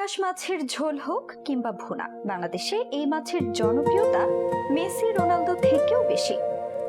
পাঙাশ মাছের ঝোল হোক কিংবা ভুনা, বাংলাদেশে এই মাছের জনপ্রিয়তা মেসি রোনালদো থেকেও বেশি।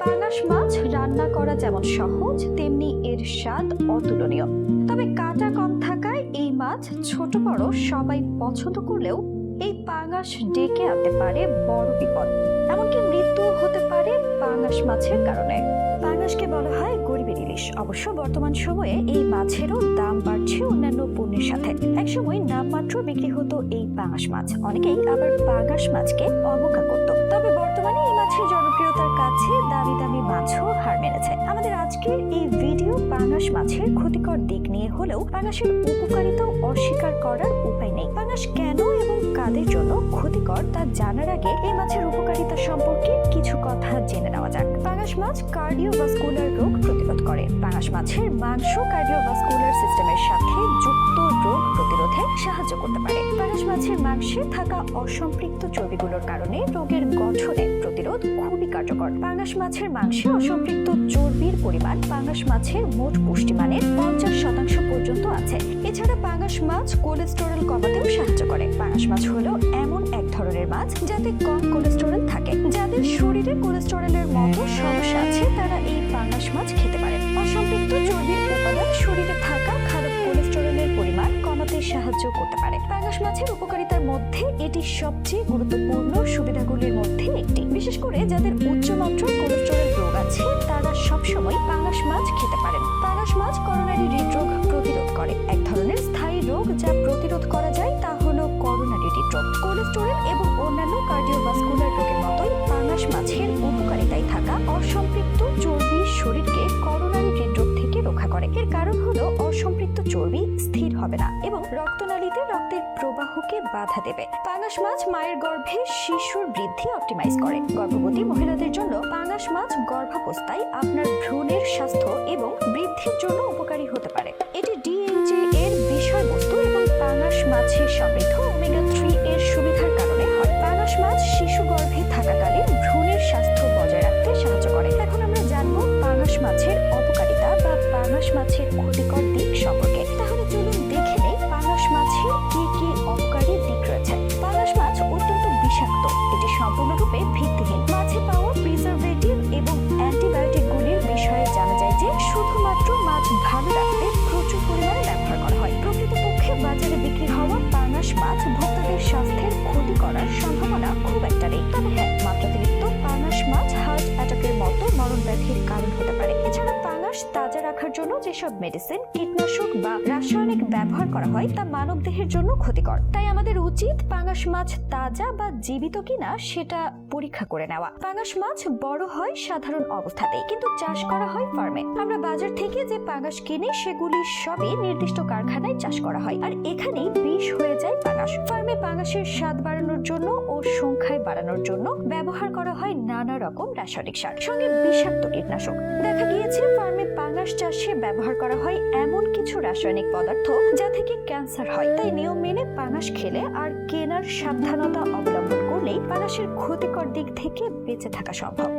পাঙাশ মাছ রান্না করা যেমন সহজ, তেমনি এর স্বাদ অতুলনীয়। তবে কাঁটা কম থাকায় এই মাছ ছোট বড় সবাই পছন্দ করলেও এই পাঙাশ ডেকে আনতে পারে বড় বিপদ, এমনকি মৃত্যুও হতে পারে পাঙাশ মাছের কারণে। পাঙাশকে বলা হয় গরিবের ইলিশ। অবশ্য বর্তমান সময়ে এই মাছেরও দাম বাড়ছে অন্যান্য পণ্যের সাথে। একসময় নামমাত্র বিক্রি হতো এই পাঙাশ মাছ, অনেকেই আবার পাঙাশ মাছকে অবজ্ঞা করত। তবে বর্তমানে এই মাছের জনপ্রিয়তার কাছে দামি দামি মাছও হার মেনেছে। আমাদের আজকের এই ভিডিও পাঙাশ মাছের ক্ষতিকর দিক নিয়ে হলেও পাঙাশের উপকারিতাও অস্বীকার করার উপায় নেই। পাঙাশ কেন এবং কাদের জন্য ক্ষতিকর তা জানার আগে এই মাছের উপকারিতা সম্পর্কে কিছু কথা জেনে নেওয়া যাক। পাঙাশ মাছ কার্ডিওভাস্কুলার রোগ প্রতিরোধ করে। পাঙাশ মাছের মাংস কার্ডিওভাস্কুলার সিস্টেমের সাথে যুক্ত রোগ প্রতিরোধে সাহায্য করতে পারে। পাঙাশ মাছের মাংসে থাকা অসম্পৃক্ত চর্বিগুলোর কারণে রোগের গঠনে প্রতিরোধ খুবই কার্যকর। পাঙাশ মাছের মাংসে অসম্পৃক্ত চর্বির পরিমাণ পাঙাশ মাছের মোট পুষ্টিমানের 50% পর্যন্ত আছে। এছাড়া পাঙাশ মাছ কোলেস্টেরল কমাতেও সাহায্য করে। পাঙাশ মাছ হলো এমন এক ধরনের মাছ যাতে কম কোলেস্টেরল থাকে। যাদের শরীরে কোলেস্টেরলের মতো সমস্যা আছে তারা এই পাঙাশ মাছ খেতে পারে। অসম্পৃক্ত চর্বির উপাদান শরীরে থাকা খারাপ কোলেস্টেরলের পরিমাণ কমাতে সাহায্য করতে পারে। পাঙাশ মাছের উপকারিতার মধ্যে এটি সবচেয়ে গুরুত্বপূর্ণ সুবিধাগুলির মধ্যে একটি। বিশেষ করে যাদের উচ্চমাত্রার কোলেস্টেরল রোগ আছে তারা সবসময় পাঙাশ মাছ খেতে পারেন। পাঙাশ মাছ করোনারি হৃদরোগ প্রতিরোধ করে। এক ধরনের স্থায়ী রোগ যা প্রতিরোধ করা যায় তা হলো করোনারি হৃদরোগ। কোলেস্টেরল এবং অন্যান্য কার্ডিওভাস্কুলার রোগের মতোই পাঙাশ মাছের উপকারিতায় থাকা অসম্পৃক্ত চর্বি শরীরকে করোনারি হৃদরোগ থেকে রক্ষা করে। এর কারণ হলো অসম্পৃক্ত চর্বি স্থির হবে না এবং রক্তনালীতে রক্তের প্রবাহকে বাধা দেবে। পাঙাশ মাছ মায়ের গর্ভে শিশুর বৃদ্ধি অপটিমাইজ করে। গর্ভবতী মহিলাদের জন্য পাঙাশ মাছ গর্ভাবস্থায় আপনার ভ্রূণের স্বাস্থ্য এবং বৃদ্ধির জন্য উপকারী হতে পারে। এটি ডিএনজে এর বিষয়বস্তু এবং পাঙাশ মাছে সমৃদ্ধ ওমেগা 3 এর সুবিধার কারণে হয়। পাঙাশ মাছ শিশু গর্ভে থাকাকালীন ভ্রূণের স্বাস্থ্য বজায় রাখতে সাহায্য করে। এখন আমরা জানবো পাঙাশ মাছের অপকারিতা বা পাঙাশ মাছের ক্ষতিকর দিক সম্পর্কে। তাহলে চলুন দেখে নেই পাঙাশ মাছের কি কি অপকারী দিক রয়েছে। পাঙাশ মাছ অত্যন্ত বিষাক্ত। এটি সম্পূর্ণরূপে ভিত্তিহীন। মাছে পাওয়া প্রিজারভেটিভ এবং অ্যান্টিবায়োটিকগুলির বিষয়ে জানা যায় যে শুধুমাত্র মাছ ভালো রাখতে প্রচুর পরিমাণে ব্যবহার করা হয়। প্রকৃতপক্ষে বাজারে বিক্রি হওয়া পাঙাশ মাছ ভোক্তাদের স্বাস্থ্যের ক্ষতি করার সম্ভাবনা খুব একটা নেই। তবে হ্যাঁ, মাত্রাতিরিক্ত পাঙাশ মাছ হার্ট অ্যাটাকের মতো মরণ ব্যাধির কারণ হতে পারে। এছাড়া পাঙাশ তাজা রাখার জন্য যেসব মেডিসিন, কীটনাশক বা রাসায়নিক ব্যবহার করা হয় তা মানবদেহের জন্য ক্ষতিকর। তাই আমাদের উচিত পাঙাশ মাছ তাজা বা জীবিত কিনা সেটা পরীক্ষা করে নেওয়া। পাঙাশ মাছ বড় হয় সাধারণ অবস্থাতেই, কিন্তু চাষ করা হয় ফার্মে। আমরা বাজার থেকে যে পাঙাশ কিনি সেগুলি সবই নির্দিষ্ট কারখানায় চাষ করা হয়, আর এখানেই বিষ হয়ে যায় পাঙাশ। ফার্মে পাঙাশের স্বাদ বাড়ানোর জন্য ও সংখ্যায় বাড়ানোর জন্য ব্যবহার করা হয় নানা রকম রাসায়নিক সার, সঙ্গে বিষাক্ত কীটনাশক। দেখা গিয়েছে ফার্মে পাঙাশ চাষে ব্যবহার করা হয় এমন কিছু রাসায়নিক পদার্থ যা থেকে ক্যান্সার হয়। তাই নিয়ম মেনে পাঙাশ খেলে আর কেনার সাবধানতা অবলম্বন করলেই পাঙাশের ক্ষতিকর দিক থেকে বেঁচে থাকা সম্ভব।